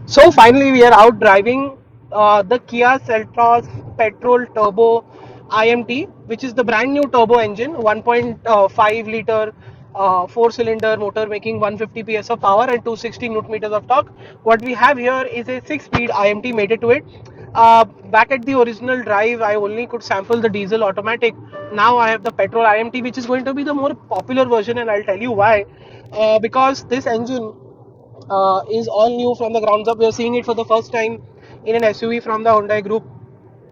So finally, we are out driving the Kia Seltos Petrol Turbo iMT, which is the brand new turbo engine, 1.5 liter four-cylinder motor making 150 PS of power and 260 Newton meters of torque. What we have here is a 6-speed iMT mated to it. Back at the original drive, I only could sample the diesel automatic. Now I have the petrol iMT, which is going to be the more popular version, and I'll tell you why. Because this engine is all new from the grounds up. We are seeing it for the first time in an SUV from the Hyundai group.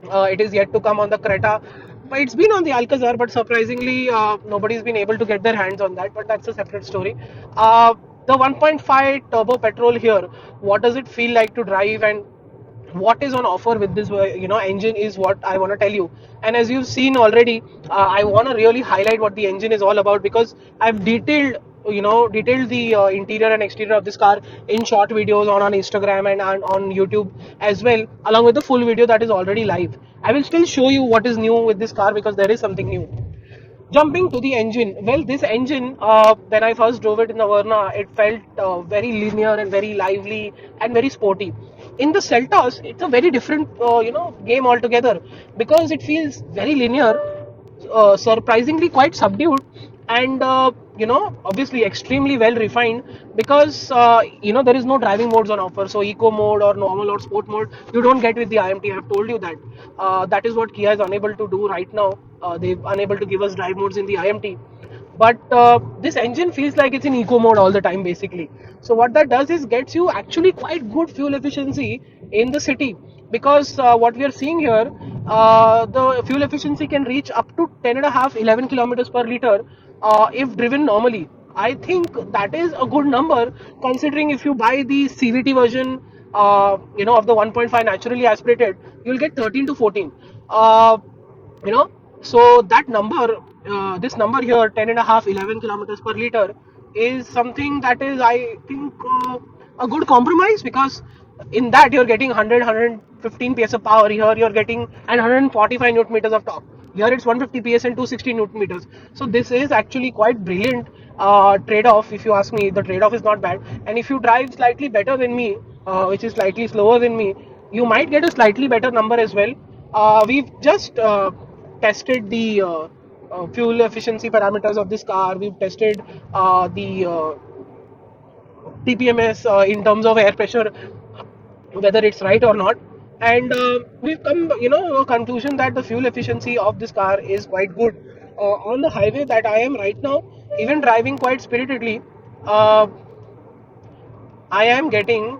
It is yet to come on the Creta. But it's been on the Alcazar, but surprisingly, nobody's been able to get their hands on that. But that's a separate story. The 1.5 turbo petrol here, what does it feel like to drive, and what is on offer with this engine is what I want to tell you. And as you've seen already, I want to really highlight what the engine is all about, because I've detailed the interior and exterior of this car in short videos on Instagram and on YouTube as well, along with the full video that is already live. I will still show you what is new with this car, because there is something new. Jumping to the engine, well, this engine, when I first drove it in the Verna, it felt very linear and very lively and very sporty. In the Seltos, it's a very different, game altogether, because it feels very linear, surprisingly quite subdued, and obviously extremely well refined, because there is no driving modes on offer. So eco mode or normal or sport mode you don't get with the IMT. I have told you that. That is what Kia is unable to do right now. They're unable to give us drive modes in the IMT. But this engine feels like it's in eco mode all the time, basically. So what that does is gets you actually quite good fuel efficiency in the city, because what we are seeing here, the fuel efficiency can reach up to 10 and a half, 11 kilometers per liter if driven normally. I think that is a good number, considering if you buy the CVT version, of the 1.5 naturally aspirated, you'll get 13 to 14. Uh, you know so that number, this number here, 10 and a half, 11 kilometers per liter, is something that is, I think, a good compromise, because in that you're getting 100 PS of power. Here you're getting 145 newton meters of torque. Here it's 150 PS and 260 newton meters. So this is actually quite brilliant trade-off. If you ask me, the trade-off is not bad. And if you drive slightly better than me, which is slightly slower than me, you might get a slightly better number as well. We've just tested the fuel efficiency parameters of this car. We've tested the TPMS in terms of air pressure, whether it's right or not. And we've come, a conclusion that the fuel efficiency of this car is quite good. On the highway that I am right now, even driving quite spiritedly, uh, I am getting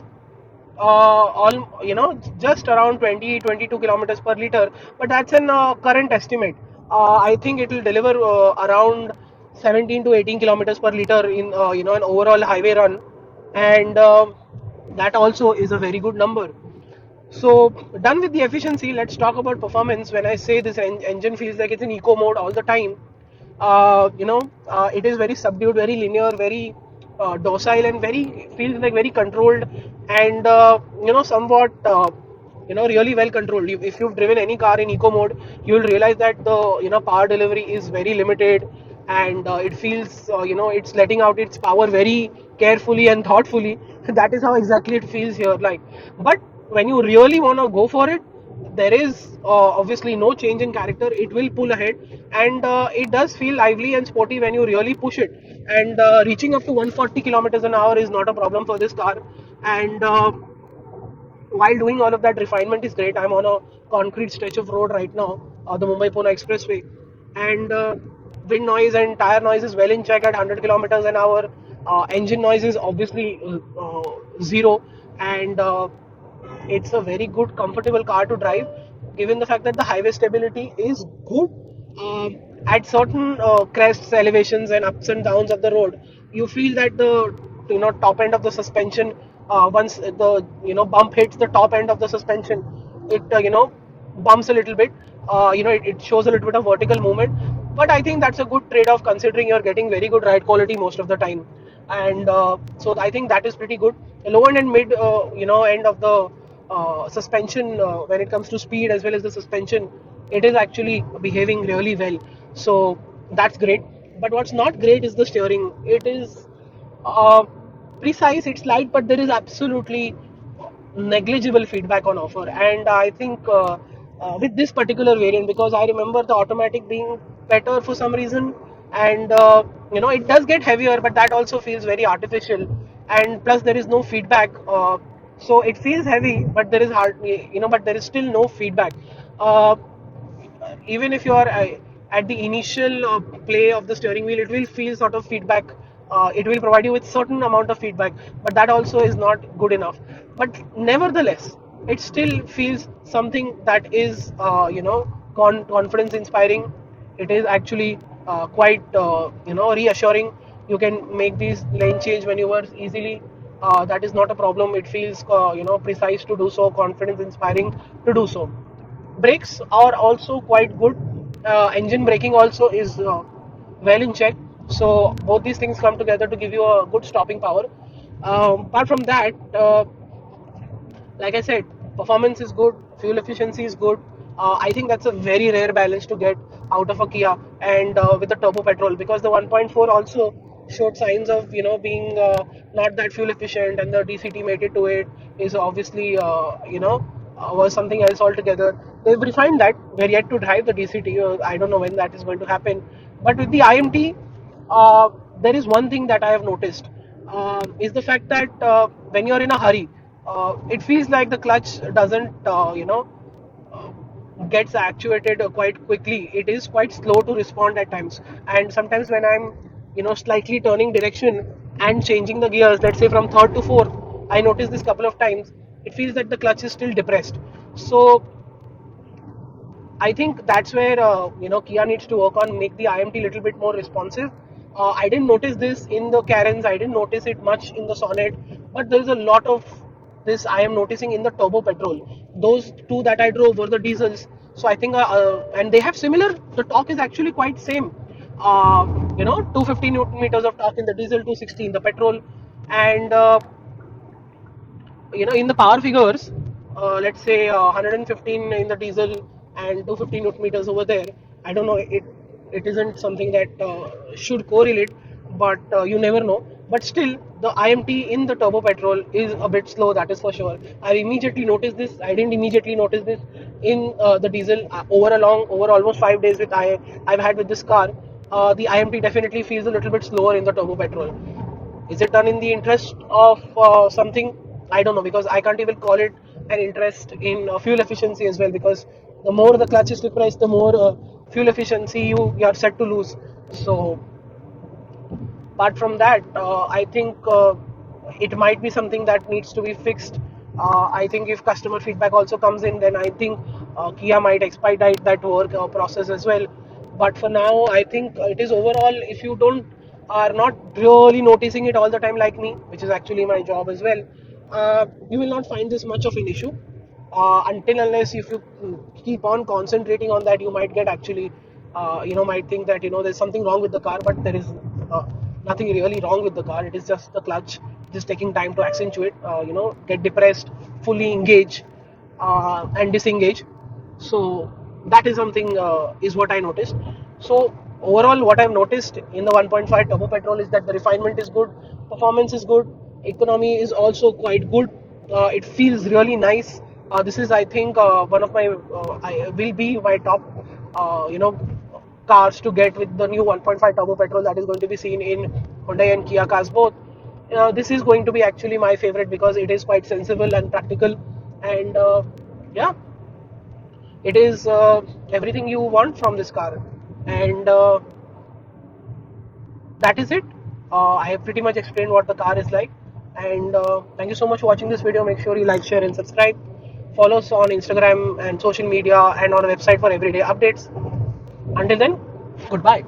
just around 20-22 kilometers per liter, but that's an current estimate. I think it will deliver around 17 to 18 kilometers per liter in an overall highway run, and that also is a very good number. So done with the efficiency, let's talk about performance. When I say this engine feels like it's in eco mode all the time, it is very subdued, very linear, very docile, and very feels like very controlled, and somewhat really well controlled. If you've driven any car in eco mode, you will realize that the power delivery is very limited, and it feels it's letting out its power very carefully and thoughtfully. That is how exactly it feels here. Like, but when you really want to go for it, there is obviously no change in character. It will pull ahead, and it does feel lively and sporty when you really push it. And reaching up to 140 kilometers an hour is not a problem for this car. And while doing all of that, refinement is great. I'm on a concrete stretch of road right now, the Mumbai Pune Expressway, and wind noise and tire noise is well in check at 100 kilometers an hour. Engine noise is obviously zero, and it's a very good, comfortable car to drive, given the fact that the highway stability is good. At certain crests, elevations, and ups and downs of the road, you feel that the top end of the suspension, once the bump hits the top end of the suspension, it bumps a little bit. It shows a little bit of vertical movement, but I think that's a good trade-off, considering you're getting very good ride quality most of the time. And so I think that is pretty good. The low end and mid end of the suspension, when it comes to speed as well as the suspension, it is actually behaving really well. So that's great. But what's not great is the steering. It is uh, precise, it's light, but there is absolutely negligible feedback on offer. And I think with this particular variant, because I remember the automatic being better for some reason, and it does get heavier, but that also feels very artificial. And plus, there is no feedback, so it feels heavy, but there is but there is still no feedback. Uh, Even if you are at the initial play of the steering wheel, it will feel sort of feedback. It will provide you with certain amount of feedback, but that also is not good enough. But nevertheless, it still feels something that is confidence inspiring. It is actually quite reassuring. You can make these lane change maneuvers easily. That is not a problem. It feels precise to do so, confidence inspiring to do so. Brakes are also quite good. Engine braking also is well in check. So both these things come together to give you a good stopping power. Apart from that, like I said, performance is good, fuel efficiency is good. I think that's a very rare balance to get out of a Kia, and with the turbo petrol, because the 1.4 also showed signs of being not that fuel efficient, and the DCT mated to it is obviously was something else altogether. They've refined that. We're yet to drive the DCT. I don't know when that is going to happen. But with the IMT, uh, there is one thing that I have noticed, is the fact that when you're in a hurry, it feels like the clutch doesn't, gets actuated quite quickly. It is quite slow to respond at times, and sometimes when I'm, slightly turning direction and changing the gears, let's say from third to fourth, I noticed this couple of times. It feels that the clutch is still depressed. So I think that's where Kia needs to work on, make the IMT little bit more responsive. I didn't notice this in the Karens. I didn't notice it much in the Sonnet, but there is a lot of this I am noticing in the turbo petrol. Those two that I drove were the diesels, so I think and they have similar. The torque is actually quite same. 250 newton meters of torque in the diesel, 260 in the petrol, and in the power figures, let's say 115 in the diesel and 250 newton meters over there. I don't know, it isn't something that should correlate, but you never know. But still, the IMT in the turbo petrol is a bit slow, that is for sure. I immediately noticed this. I didn't immediately notice this in the diesel. Over almost 5 days I've had with this car. The IMT definitely feels a little bit slower in the turbo petrol. Is it done in the interest of something? I don't know, because I can't even call it an interest in fuel efficiency as well, because the more the clutch is depressed, the more fuel efficiency you are set to lose. So apart from that, I think it might be something that needs to be fixed. I think if customer feedback also comes in, then I think Kia might expedite that work process as well. But for now, I think it is overall, if you don't are not really noticing it all the time like me, which is actually my job as well, you will not find this much of an issue. Until unless if you keep on concentrating on that, you might get actually might think that there's something wrong with the car, but there is uh, nothing really wrong with the car. It is just the clutch just taking time to accentuate, get depressed, fully engage, and disengage. So that is something, is what I noticed. So overall, what I've noticed in the 1.5 turbo petrol is that the refinement is good, performance is good, economy is also quite good. It feels really nice. This is, I think, one of my I will be my top uh, you know cars to get with the new 1.5 turbo petrol that is going to be seen in Hyundai and Kia cars both. This is going to be actually my favorite because it is quite sensible and practical, and yeah, it is everything you want from this car, and that is it. I have pretty much explained what the car is like, and thank you so much for watching this video. Make sure you like, share, and subscribe. Follow us on Instagram and social media and on our website for everyday updates. Until then, goodbye.